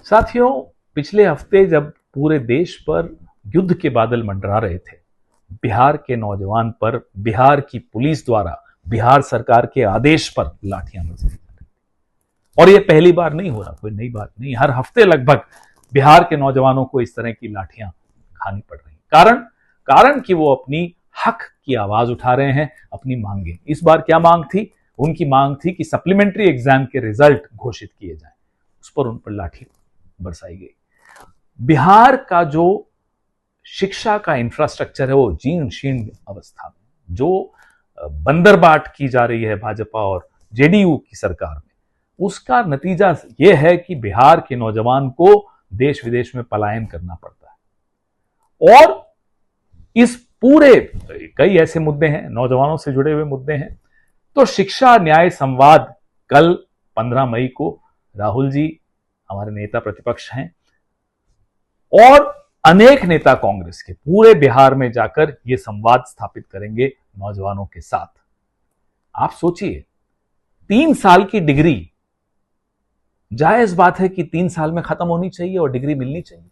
साथियों, पिछले हफ्ते जब पूरे देश पर युद्ध के बादल मंडरा रहे थे, बिहार के नौजवान पर बिहार की पुलिस द्वारा बिहार सरकार के आदेश पर लाठियां बरसाई जा रही थी। और यह पहली बार नहीं हो रहा, कोई नई बात नहीं। हर हफ्ते लगभग बिहार के नौजवानों को इस तरह की लाठियां खानी पड़ रही। कारण कि वो अपनी हक की आवाज उठा रहे हैं, अपनी मांगे। इस बार क्या मांग थी? उनकी मांग थी कि सप्लीमेंट्री एग्जाम के रिजल्ट घोषित किए जाएं। उस पर उन पर लाठी बरसाई गई। बिहार का जो शिक्षा का इंफ्रास्ट्रक्चर है वो जीर्ण शीर्ण अवस्था में, जो बंदरबाट की जा रही है भाजपा और जेडीयू की सरकार में, उसका नतीजा यह है कि बिहार के नौजवान को देश विदेश में पलायन करना पड़ता है। और इस पूरे कई ऐसे मुद्दे हैं, नौजवानों से जुड़े हुए मुद्दे हैं। तो शिक्षा न्याय संवाद कल 15 मई को राहुल जी, हमारे नेता प्रतिपक्ष हैं, और अनेक नेता कांग्रेस के पूरे बिहार में जाकर यह संवाद स्थापित करेंगे नौजवानों के साथ। आप सोचिए, 3 साल की डिग्री, जायज बात है कि 3 साल में खत्म होनी चाहिए और डिग्री मिलनी चाहिए।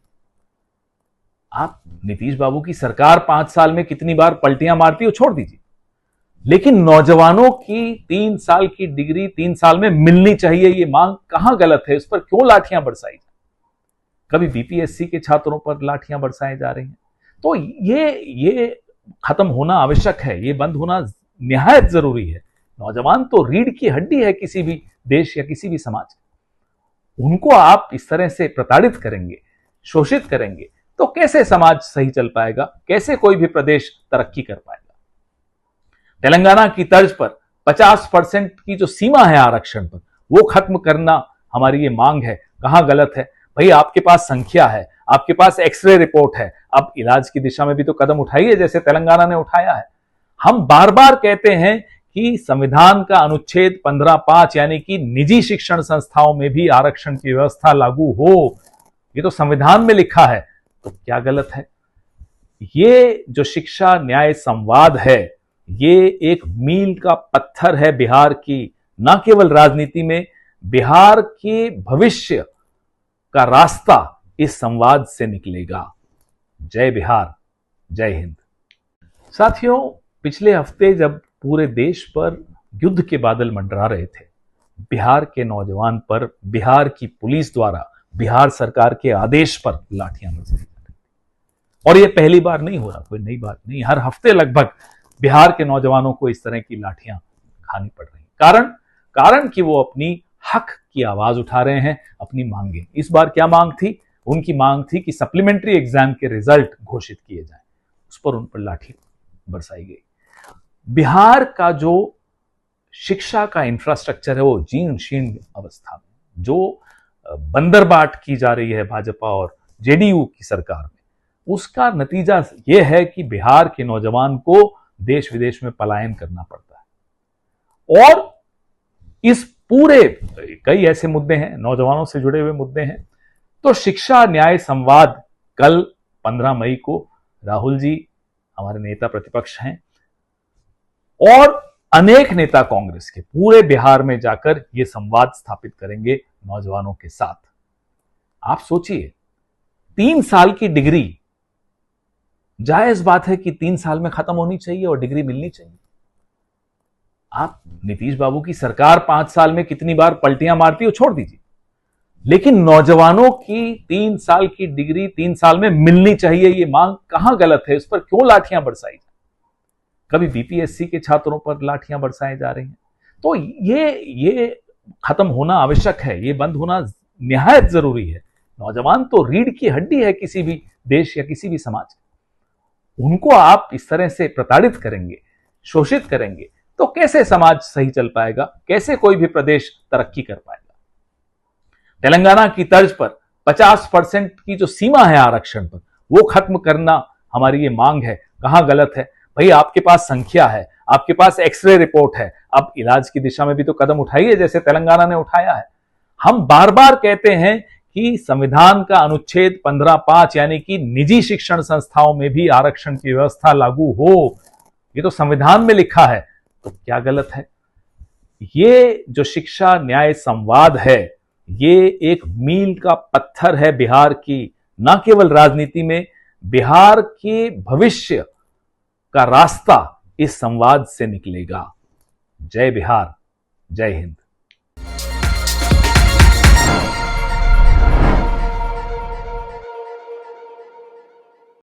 आप नीतीश बाबू की सरकार 5 साल में कितनी बार पलटियां मारती हो छोड़ दीजिए, लेकिन नौजवानों की 3 साल की डिग्री 3 साल में मिलनी चाहिए, यह मांग कहां गलत है? इस पर क्यों लाठियां बरसाई? कभी बीपीएससी के छात्रों पर लाठियां बरसाई जा रही हैं। तो ये खत्म होना आवश्यक है, ये बंद होना निहायत जरूरी है। नौजवान तो रीढ़ की हड्डी है किसी भी देश या किसी भी समाज की। उनको आप इस तरह से प्रताड़ित करेंगे, शोषित करेंगे, तो कैसे समाज सही चल पाएगा? कैसे कोई भी प्रदेश तरक्की कर पाएगा? तेलंगाना की तर्ज पर 50% की जो सीमा है आरक्षण पर, वो खत्म करना हमारी ये मांग है। कहां गलत है भाई? आपके पास संख्या है, आपके पास एक्सरे रिपोर्ट है, अब इलाज की दिशा में भी तो कदम उठाइए जैसे तेलंगाना ने उठाया है। हम बार बार कहते हैं कि संविधान का अनुच्छेद 15(5) यानी कि निजी शिक्षण संस्थाओं में भी आरक्षण की व्यवस्था लागू हो, ये तो संविधान में लिखा है। तो क्या गलत है? ये जो शिक्षा न्याय संवाद है, ये एक मील का पत्थर है बिहार की, न केवल राजनीति में, बिहार के भविष्य का रास्ता इस संवाद से निकलेगा। जय बिहार, जय हिंद। साथियों, पिछले हफ्ते जब पूरे देश पर युद्ध के बादल मंडरा रहे थे, बिहार के नौजवान पर बिहार की पुलिस द्वारा बिहार सरकार के आदेश पर लाठियां बरसाई जा रही थी। और यह पहली बार नहीं हो रहा, कोई नई बात नहीं। हर हफ्ते लगभग बिहार के नौजवानों को इस तरह की लाठियां खानी पड़ रही। कारण कि वो अपनी हक की आवाज उठा रहे हैं, अपनी मांगे। इस बार क्या मांग थी? उनकी मांग थी कि सप्लीमेंट्री एग्जाम के रिजल्ट घोषित किए जाएं। उस पर उन पर लाठी बरसाई गई। बिहार का जो शिक्षा का इंफ्रास्ट्रक्चर है वो जीर्ण शीर्ण अवस्था में, जो बंदरबाट की जा रही है भाजपा और जेडीयू की सरकार में, उसका नतीजा यह है कि बिहार के नौजवान को देश विदेश में पलायन करना पड़ता है। और इस पूरे कई ऐसे मुद्दे हैं, नौजवानों से जुड़े हुए मुद्दे हैं। तो शिक्षा न्याय संवाद कल 15 मई को राहुल जी, हमारे नेता प्रतिपक्ष हैं, और अनेक नेता कांग्रेस के पूरे बिहार में जाकर यह संवाद स्थापित करेंगे नौजवानों के साथ। आप सोचिए, 3 साल की डिग्री, जायज बात है कि 3 साल में खत्म होनी चाहिए और डिग्री मिलनी चाहिए। आप नीतीश बाबू की सरकार 5 साल में कितनी बार पलटियां मारती हो छोड़ दीजिए, लेकिन नौजवानों की 3 साल की डिग्री 3 साल में मिलनी चाहिए, यह मांग कहां गलत है? इस पर क्यों लाठियां बरसाई? कभी बीपीएससी के छात्रों पर लाठियां बरसाई जा रही हैं। तो ये खत्म होना आवश्यक है, ये बंद होना निहायत जरूरी है। नौजवान तो रीढ़ की हड्डी है किसी भी देश या किसी भी समाज की। उनको आप इस तरह से प्रताड़ित करेंगे, शोषित करेंगे, तो कैसे समाज सही चल पाएगा? कैसे कोई भी प्रदेश तरक्की कर पाएगा? तेलंगाना की तर्ज पर 50% की जो सीमा है आरक्षण पर, वो खत्म करना हमारी ये मांग है। कहां गलत है भाई? आपके पास संख्या है, आपके पास एक्सरे रिपोर्ट है, अब इलाज की दिशा में भी तो कदम उठाइए जैसे तेलंगाना ने उठाया है। हम बार बार कहते हैं कि संविधान का अनुच्छेद 15(5) यानी कि निजी शिक्षण संस्थाओं में भी आरक्षण की व्यवस्था लागू हो, ये तो संविधान में लिखा है। तो क्या गलत है? ये जो शिक्षा न्याय संवाद है, ये एक मील का पत्थर है बिहार की न केवल राजनीति में, बिहार के भविष्य का रास्ता इस संवाद से निकलेगा। जय बिहार, जय हिंद।